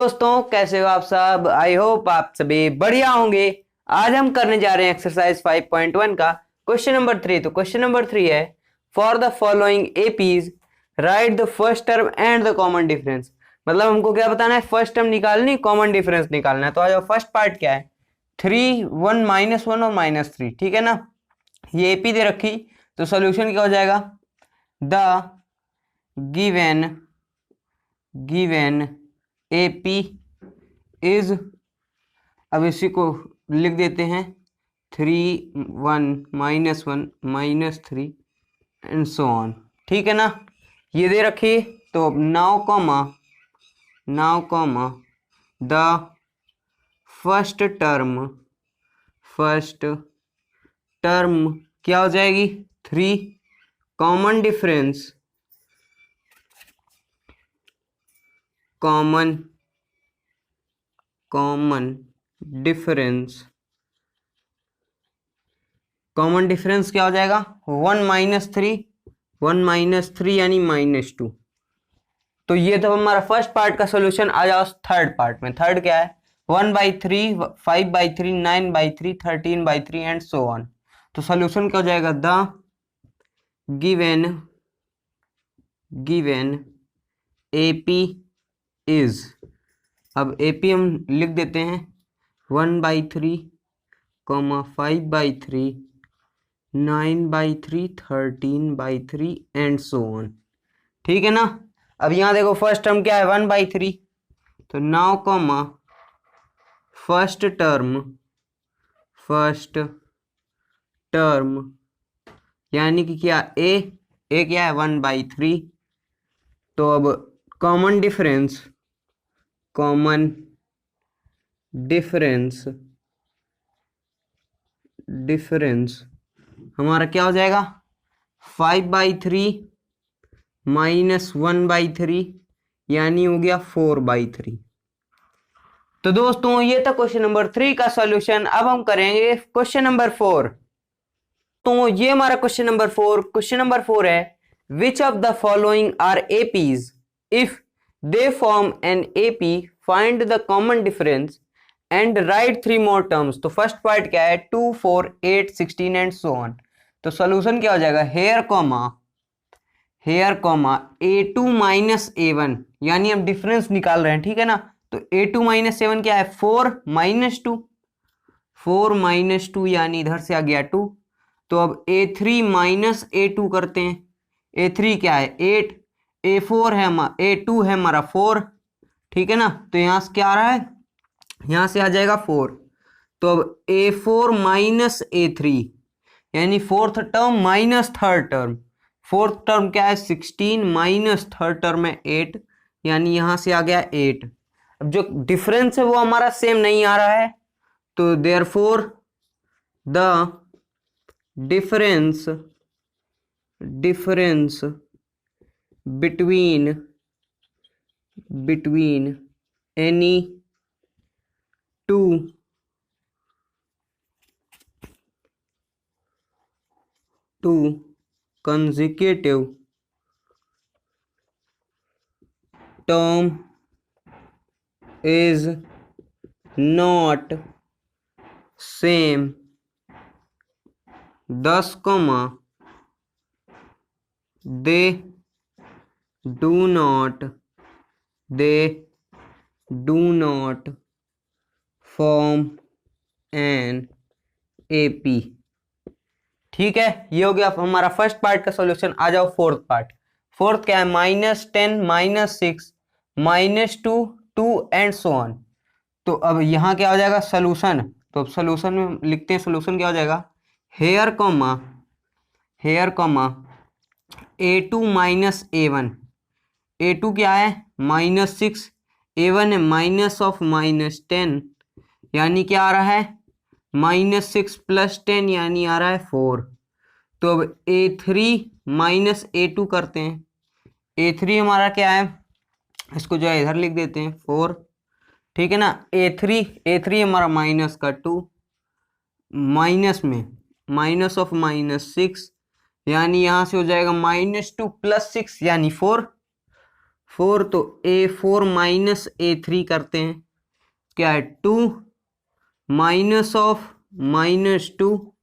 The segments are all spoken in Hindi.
दोस्तों, कैसे हो आप सब। आई होप आप सभी बढ़िया होंगे। आज हम करने जा रहे हैं एक्सरसाइज 5.1 का क्वेश्चन नंबर 3। तो क्वेश्चन नंबर 3 है, for the following APs right the first term and the common difference. मतलब हमको क्या बताना है, फर्स्ट टर्म निकालनी, कॉमन डिफरेंस निकालना है। तो आज फर्स्ट पार्ट क्या है, 3, 1, -1 और -3। ठीक है ना, ये एपी दे रखी, तो सोल्यूशन क्या हो जाएगा, द गिवन AP इज, अब इसी को लिख देते हैं 3, 1, -1, -3 एंड सो ऑन। ठीक है ना, ये दे रखी। तो now comma the first term क्या हो जाएगी, 3, कॉमन डिफरेंस कॉमन डिफरेंस क्या हो जाएगा, 1 - 3 यानी -2। तो ये तो हमारा फर्स्ट पार्ट का सॉल्यूशन। आ जाओ थर्ड पार्ट में। थर्ड क्या है, 1/3, 5/3, 9/3, 13/3 एंड सो ऑन। तो सॉल्यूशन क्या हो जाएगा, द गिवन AP इज, अब AP हम लिख देते हैं 1/3, 5/3, 9/3, 13/3 एंड सो ऑन। ठीक है ना। अब यहां देखो फर्स्ट टर्म क्या है, 1/3। तो नाउ कॉमा फर्स्ट टर्म यानी कि क्या, ए क्या है, 1/3। तो अब कॉमन डिफरेंस हमारा क्या हो जाएगा, 5/3 -1/3 यानी हो गया 4/3। तो दोस्तों ये था क्वेश्चन नंबर 3 का सॉल्यूशन। अब हम करेंगे क्वेश्चन नंबर 4। तो ये हमारा क्वेश्चन नंबर 4 है, which of the following are APs, if they form an AP find the common difference and write 3 more terms. तो फर्स्ट पार्ट क्या है, 2, 4, 8, 16 एंड सो ऑन। तो सॉल्यूशन क्या हो जाएगा, हेयर कॉमा A2 - A1 यानी हम डिफरेंस निकाल रहे हैं। ठीक है ना। तो A2 - A1 क्या है, 4 - 2 यानी इधर से आ गया 2। तो अब A3 - A2 करते हैं। A3 क्या है, 8, A4 है, A2 है हमारा 4। ठीक है ना। तो यहां से क्या आ रहा है, यहां से आ जाएगा 4। तो अब A4 - A3 यानी fourth term minus third term. Fourth term क्या है, 16 माइनस थर्ड टर्म है 8, यानी यहां से आ गया 8। अब जो डिफरेंस है वो हमारा सेम नहीं आ रहा है, तो therefore the difference between any two consecutive term is not same, thus they do not form an AP। ठीक है, ये हो गया हमारा फर्स्ट पार्ट का सॉल्यूशन। आ जाओ फोर्थ पार्ट। फोर्थ क्या है, -10, -6, -2, 2 एंड सो ऑन। तो अब यहाँ क्या हो जाएगा सॉल्यूशन। तो अब सॉल्यूशन में लिखते हैं, सॉल्यूशन क्या हो जाएगा, hair comma A2 - A1। A2 क्या है, -6, A1 है माइनस ऑफ -10 यानी क्या आ रहा है, -6 + 10 यानी आ रहा है 4। तो अब A3 - A2 करते हैं। A3 हमारा क्या है, इसको जो है इधर लिख देते हैं 4। ठीक है ना। A3 हमारा माइनस का 2, माइनस में माइनस ऑफ -6 यानी यहां से हो जाएगा -2 + 6 यानी 4। 4, तो A4 माइनस A3 करते हैं, क्या है 2 माइनस ऑफ -2,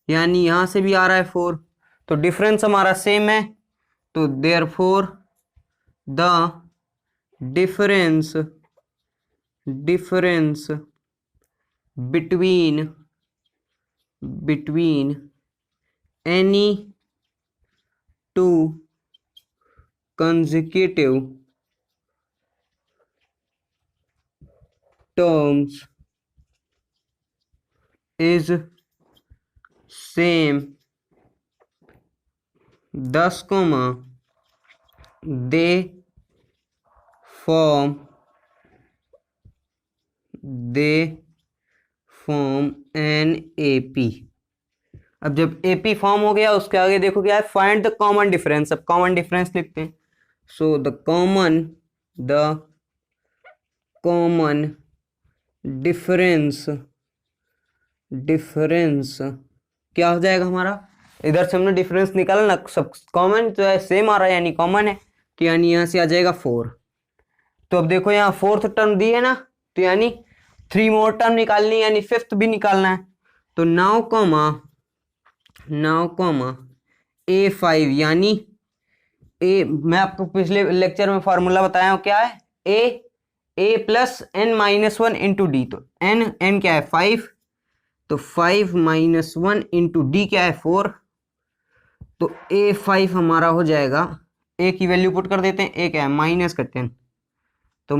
यानी यहां से भी आ रहा है 4, तो डिफरेंस हमारा सेम है, तो therefore the difference between any two consecutive terms is same, 10, they form an AP। अब जब AP फॉर्म हो गया उसके आगे देखो क्या है, फाइंड द कॉमन डिफरेंस। अब कॉमन डिफरेंस लिखते हैं, सो द कॉमन डिफरेंस क्या हो जाएगा हमारा, इधर से हमने डिफरेंस निकाला ना, सब कॉमन जो है सेम आ रहा है यानी कॉमन है, तो यानी यहाँ से आ जाएगा 4। तो अब देखो यहाँ 4th टर्म दी है ना, तो यानी 3 मोर टर्म निकालनी है, यानी 5th भी निकालना है। तो नाउ कॉमा A5, यानी मैं आपको पिछले लेक्चर में फॉर्मूला बताया हूँ, क्या है A plus n-1 into D. तो n क्या है 5, तो 5 -1 इंटू डी क्या है 4, तो A5 हमारा हो जाएगा, A की वैल्यू पुट कर देते हैं, A क्या है -10, तो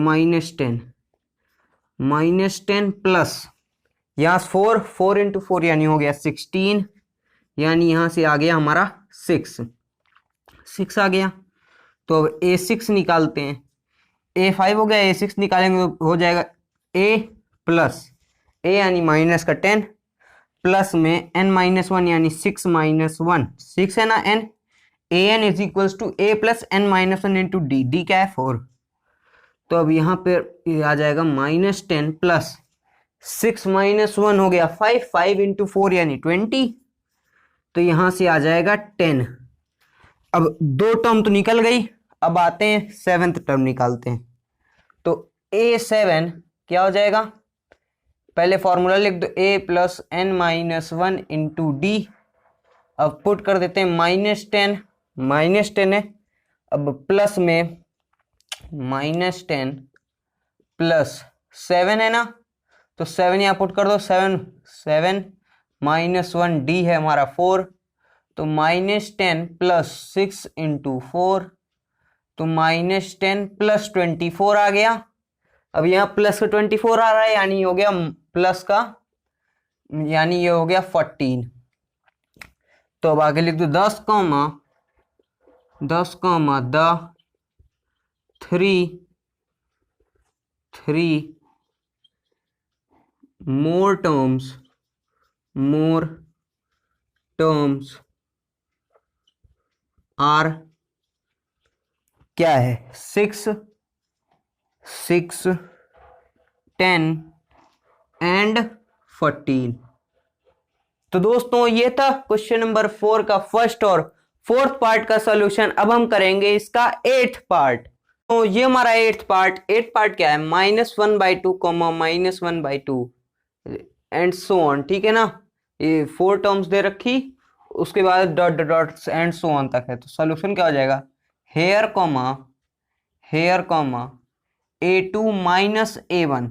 -10 प्लस यहाँ 4 इंटू 4 यानी हो गया 16, यानी यहाँ से आ गया हमारा 6 आ गया। तो अब A6 निकालते हैं, A5 हो गया, A6 निकालेंगे तो हो जाएगा A प्लस A यानी -10 प्लस में n-1 यानी 6 है ना n, an is equals to A plus n-1 into D क्या है 4। तो अब यहाँ पे आ जाएगा -10 प्लस 6 -1 हो गया 5 इंटू 4 यानी 20, तो यहाँ से आ जाएगा 10। अब 2 टर्म तो निकल गई, अब आते हैं 7th टर्म निकालते हैं। तो A7 क्या हो जाएगा, पहले फॉर्मूला लिख दो, A plus n-1 into D. अब पुट कर देते हैं -10 है, अब प्लस में -10 प्लस 7 है ना, तो 7 यहाँ पुट कर दो, 7 -1 डी है हमारा 4, तो -10 प्लस 6 इंटू 4, तो -10 प्लस 24 आ गया। अब यहाँ प्लस का 24 आ रहा है, यानी हो गया प्लस का, यानी ये हो गया 14। तो अब आगे लिख दो 10 द 3 more terms are क्या है 6, 10 एंड 14। तो दोस्तों ये था क्वेश्चन नंबर 4 का फर्स्ट और 4th पार्ट का सॉल्यूशन। अब हम करेंगे इसका 8th पार्ट। तो ये हमारा 8th पार्ट क्या है, -1/2 -1/2 एंड सो ऑन, ठीक है ना। ये 4 टर्म्स दे रखी, उसके बाद dot dot dot and so on तक है। तो सॉल्यूशन क्या हो जाएगा, hair comma A2 minus A1,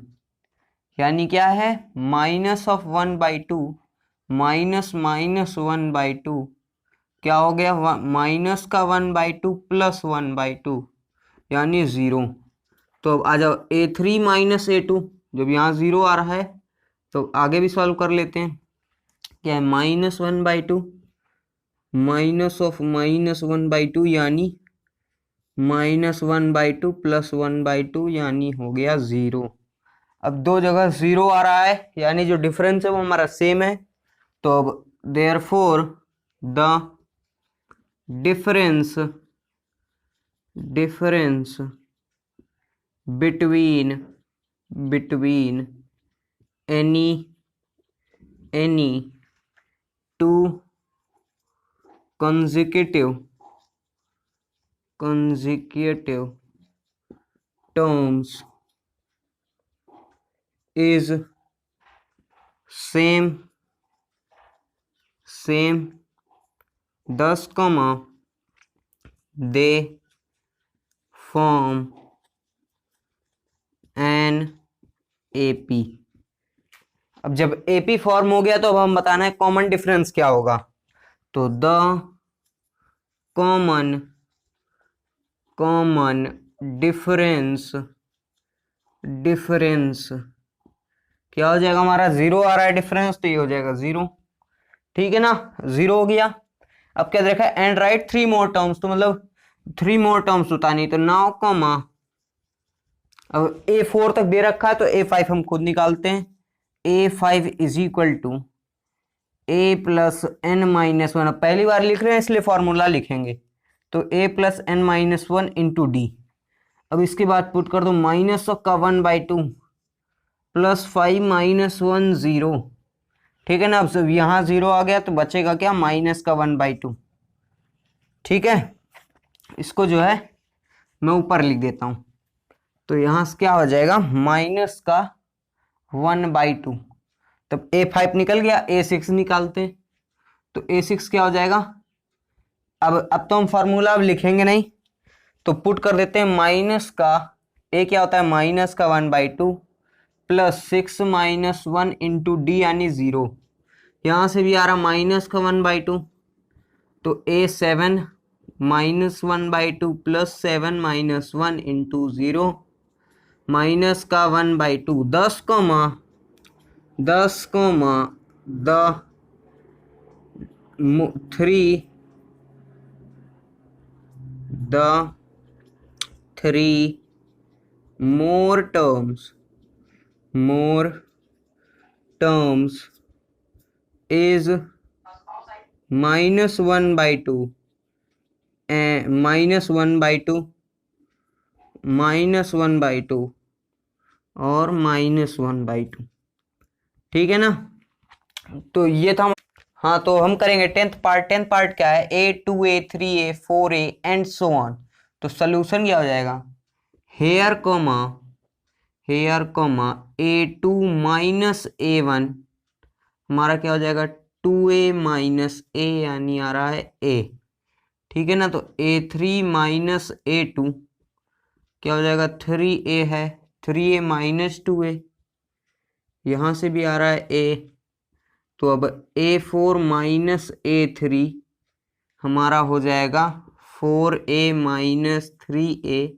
यानी क्या है माइनस ऑफ 1/2 -1/2 क्या हो गया, माइनस का 1/2 प्लस 1/2 यानी 0। तो अब आ जाओ A3 माइनस A2, जब यहाँ 0 आ रहा है तो आगे भी सॉल्व कर लेते हैं। क्या है -1/2 माइनस ऑफ -1/2 यानी -1/2 प्लस 1/2 यानी हो गया 0। अब दो जगह 0 आ रहा है, यानी जो डिफरेंस है वो हमारा सेम है। तो अब therefore the difference between any two consecutive terms is same 10, they form an AP। अब जब AP फॉर्म हो गया तो अब हम बताना है कॉमन डिफरेंस क्या होगा। तो द कॉमन डिफरेंस क्या हो जाएगा हमारा, 0 आ रहा है डिफरेंस तो ये हो जाएगा 0। ठीक है ना, 0 हो गया। अब क्या देखा है, एंड राइट 3 मोर टर्म्स, तो मतलब 3 मोर टर्म्स उतारनी। तो नाउ कॉमा, अब A4 तक दे रखा है तो A5 हम खुद निकालते हैं। A5 is equal to A plus n minus 1, अब पहली बार लिख रहे हैं इसलिए फॉर्मूला लिखेंगे। तो A plus n minus 1 into D. अब इसके बाद पुट कर दो माइनस का 1/2 प्लस 5 माइनस 1 0। ठीक है ना, अब सब यहाँ 0 आ गया तो बचेगा क्या, माइनस का 1/2। ठीक है, इसको जो है मैं ऊपर लिख देता हूँ। तो यहाँ से क्या हो जाएगा, माइनस का 1/2। तब A5 निकल गया, A6 निकालते हैं। तो A6 क्या हो जाएगा, अब तो हम फार्मूला अब लिखेंगे नहीं, तो पुट कर देते हैं माइनस का A क्या होता है, माइनस का 1/2 प्लस 6 माइनस 1 इंटू डी यानी 0। यहाँ से भी आ रहा माइनस का 1/2, तो A7 minus 1/2 plus 7 minus 1 into 0 minus का 1/2 10 the 3 more terms is minus 1/2 और माइनस 1/2। ठीक है ना, तो ये था। हाँ, तो हम करेंगे 10th पार्ट क्या है, A2 A3 A4 A and so on. तो सोल्यूशन क्या हो जाएगा, hair comma A2 minus A1 हमारा क्या हो जाएगा 2A माइनस A यानी आ रहा है A। ठीक है ना, तो A3 माइनस A2 क्या हो जाएगा 3A है, 3A माइनस 2A, यहाँ से भी आ रहा है A। तो अब A4 माइनस A3 हमारा हो जाएगा 4A माइनस 3A,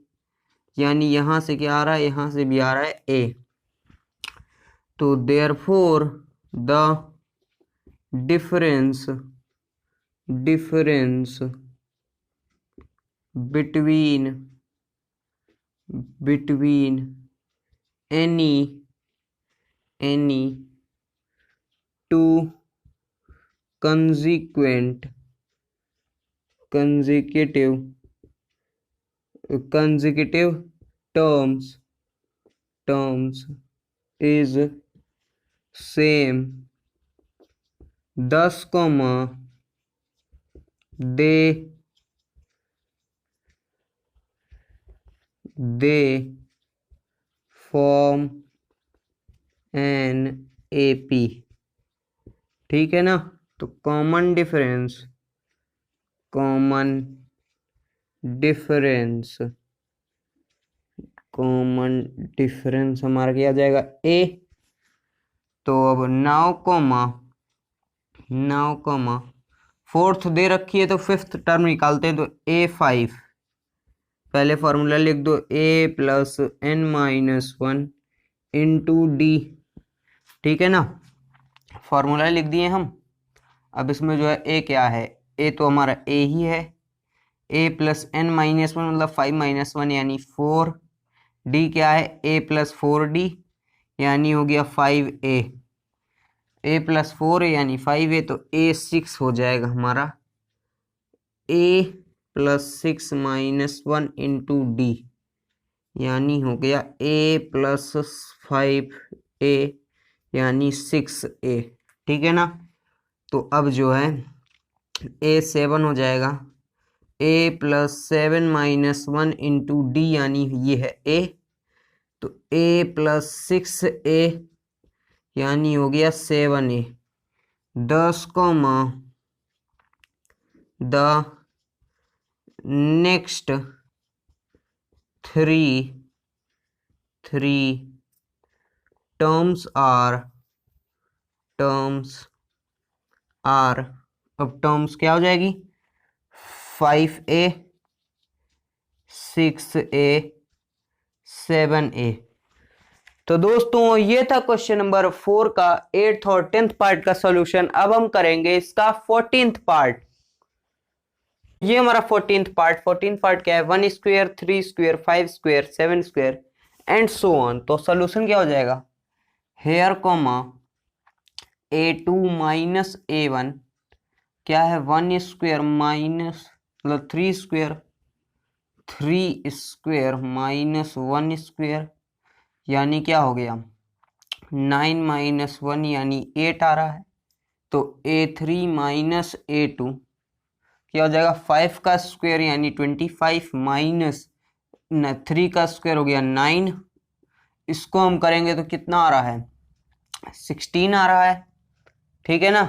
यानी यहाँ से क्या आ रहा है, यहाँ से भी आ रहा है A। तो therefore the difference between any two consecutive terms is same 10, they form an AP। ठीक है ना, तो कॉमन डिफरेंस हमारा क्या आ जाएगा A। तो अब नाउ कॉमा फोर्थ दे रखी है तो फिफ्थ टर्म निकालते हैं। तो A5 पहले फॉर्मूला लिख दो, A plus n minus 1 into D. ठीक है ना, फॉर्मूला लिख दिए हम। अब इसमें जो है A क्या है, A तो हमारा A ही है, A प्लस n माइनस 1 मतलब 5 माइनस 1 यानी 4। D क्या है, A प्लस 4D यानी हो गया 5A। A प्लस 4A यानी 5A, तो A6 हो जाएगा हमारा A plus 6 minus 1 into D यानी हो गया A प्लस 5A यानी 6A। ठीक है ना, तो अब जो है A7 हो जाएगा A plus 7 minus 1 into D यानी ये है A। तो a प्लस 6a यानी हो गया 7a। 10 comma the next three terms are अब टर्म्स क्या हो जाएगी 5a 6a 7a। तो दोस्तों ये था क्वेश्चन नंबर 4 का 8th और 10th पार्ट का सॉल्यूशन। अब हम करेंगे इसका 14th पार्ट। ये हमारा 14th पार्ट क्या है 1 square 3 square 5 square 7 square and so on. तो सॉल्यूशन क्या हो जाएगा hair comma a2 minus a1 क्या है 1 स्क्वायर माइनस मतलब 3 स्क्वायर माइनस 1 स्क्वायर यानी क्या हो गया 9 माइनस 1 यानी 8 आ रहा है। तो a3 माइनस a2 क्या हो जाएगा 5 का स्क्वायर यानी 25 माइनस 3 का स्क्वायर हो गया 9। इसको हम करेंगे तो कितना आ रहा है 16 आ रहा है। ठीक है ना।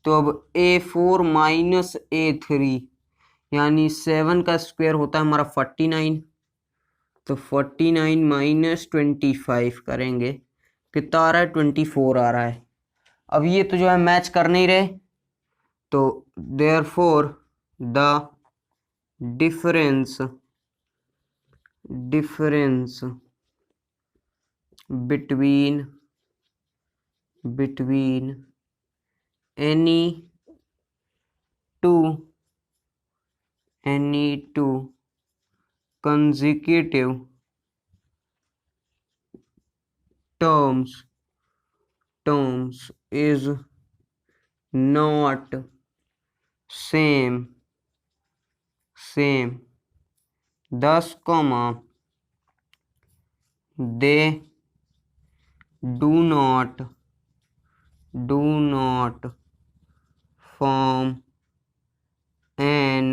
तो अब a4 माइनस a3 यानी 7 का स्क्वायर होता है हमारा 49। तो 49 माइनस 25 करेंगे कितना आ रहा है 24 आ रहा है। अब ये तो जो है मैच कर नहीं रहे तो therefore the difference between any two consecutive terms is not same thus comma they do not form an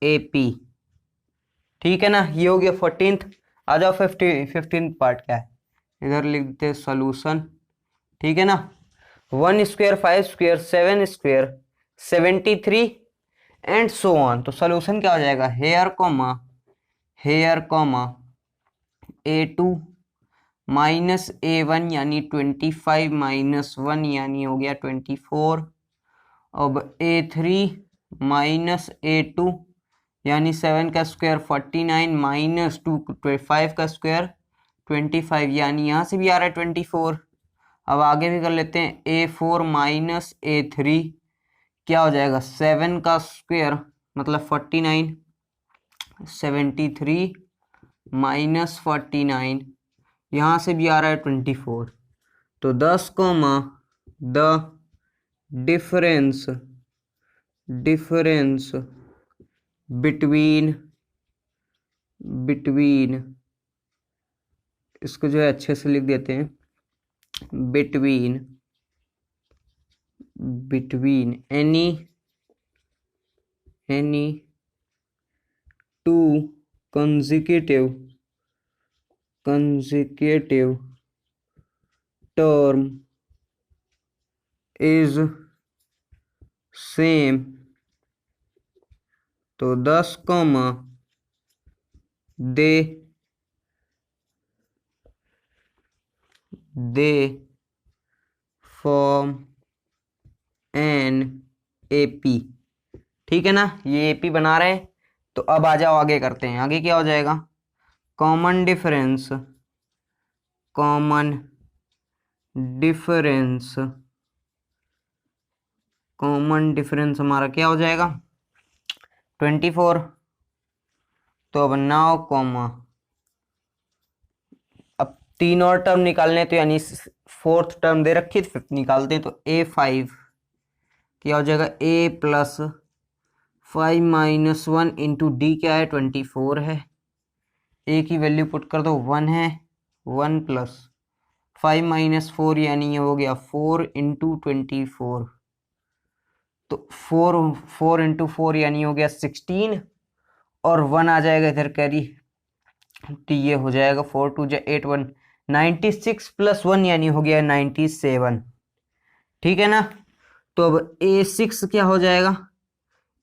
AP। ठीक है ना। ये हो गया 14th। आ जाओ 15th पार्ट क्या है इधर लिख देते सॉल्यूशन। ठीक है ना 1 square 5 square 7 square 73 and so on. तो सॉल्यूशन क्या हो जाएगा hair comma a2 minus a1 यानी 25 माइनस 1 यानी हो गया 24। अब a3 माइनस a2 यानी 7 का स्क्वायर 49 माइनस 5 का स्क्वायर 25 यानी यहाँ से भी आ रहा है 24। अब आगे भी कर लेते हैं a4 माइनस a3 क्या हो जाएगा 7 का स्क्वायर मतलब 49 73 माइनस 49 यहाँ से भी आ रहा है 24। तो 10 कॉमा द डिफरेंस बिटवीन इसको जो है अच्छे से लिख देते हैं between any two consecutive term is same। तो 10 comma they form an AP। ठीक है ना ये AP बना रहे हैं। तो अब आ जाओ आगे करते हैं। आगे क्या हो जाएगा कॉमन डिफरेंस हमारा क्या हो जाएगा 24। तो अब 9 कॉमा अब 3 और टर्म निकालने तो यानी 4th टर्म दे रखी तो 5th निकालते हैं। तो a5 क्या हो जाएगा a plus 5 minus 1 into D क्या है 24 है। a की वैल्यू पुट कर दो 1 है 1 प्लस 5 माइनस 4 यानी ये हो गया 4 इंटू 24। तो 4 इंटू 4 यानी हो गया 16 और 1 आ जाएगा इधर कैरी तो ये हो जाएगा 4 2 जा 8 1, 96 प्लस 1 यानी हो गया 97। ठीक है ना। तो अब A6 क्या हो जाएगा,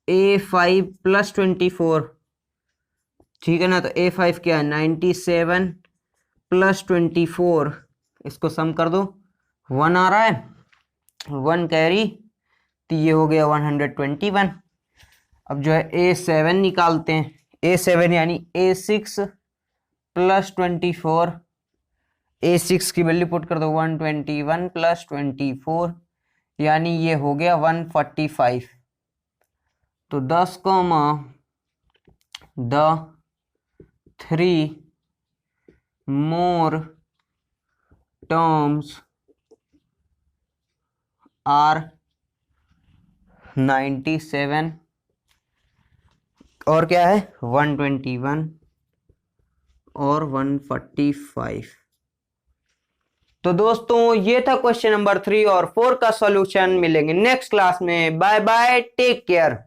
A5 प्लस 24। ठीक है ना। तो A5 क्या है, 97 प्लस 24, इसको सम कर दो, 1 आ रहा है, 1 कैरी, तो ये हो गया 121। अब जो है A7 निकालते हैं, A7 यानी A6 प्लस 24, A6 की वैल्यू पुट कर दो, 121 प्लस 24 यानी ये हो गया 145। तो 10 द 3 more terms are 97 और क्या है 121 और 145। तो दोस्तों ये था क्वेश्चन नंबर 3 और 4 का सॉल्यूशन। मिलेंगे नेक्स्ट क्लास में। Bye bye, take care.